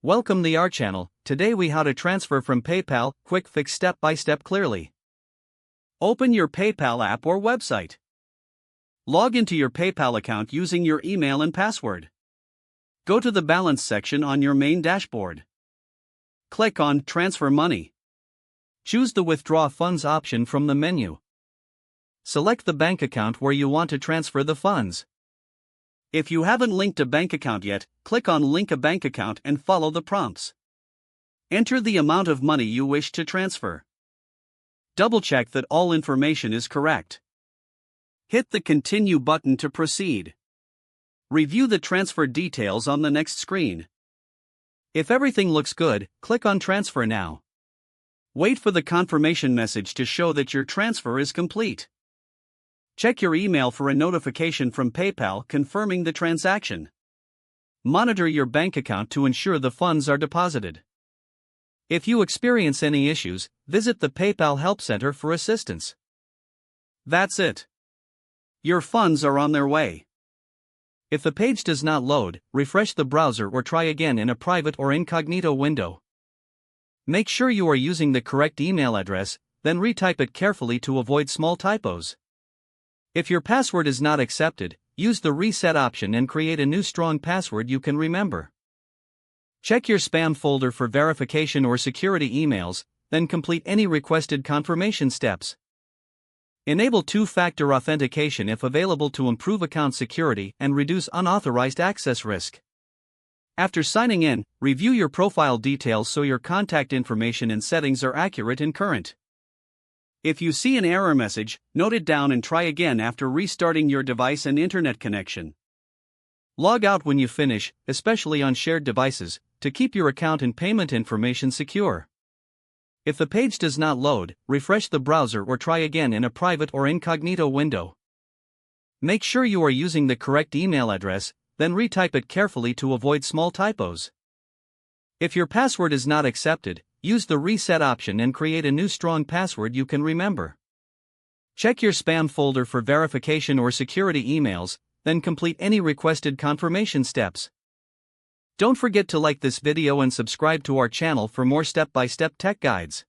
Welcome to our channel. Today we how to transfer from PayPal, quick fix step by step clearly. Open your PayPal app or website. Log into your PayPal account using your email and password. Go to the balance section on your main dashboard. Click on Transfer Money. Choose the Withdraw Funds option from the menu. Select the bank account where you want to transfer the funds. If you haven't linked a bank account yet, click on Link a Bank Account and follow the prompts. Enter the amount of money you wish to transfer. Double-check that all information is correct. Hit the Continue button to proceed. Review the transfer details on the next screen. If everything looks good, click on Transfer Now. Wait for the confirmation message to show that your transfer is complete. Check your email for a notification from PayPal confirming the transaction. Monitor your bank account to ensure the funds are deposited. If you experience any issues, visit the PayPal Help Center for assistance. That's it. Your funds are on their way. If the page does not load, refresh the browser or try again in a private or incognito window. Make sure you are using the correct email address, then retype it carefully to avoid small typos. If your password is not accepted, use the reset option and create a new strong password you can remember. Check your spam folder for verification or security emails, then complete any requested confirmation steps. Enable two-factor authentication if available to improve account security and reduce unauthorized access risk. After signing in, review your profile details so your contact information and settings are accurate and current. If you see an error message, note it down and try again after restarting your device and internet connection. Log out when you finish, especially on shared devices, to keep your account and payment information secure. If the page does not load, refresh the browser or try again in a private or incognito window. Make sure you are using the correct email address, then retype it carefully to avoid small typos. If your password is not accepted, use the reset option and create a new strong password you can remember. Check your spam folder for verification or security emails, then complete any requested confirmation steps. Don't forget to like this video and subscribe to our channel for more step-by-step tech guides.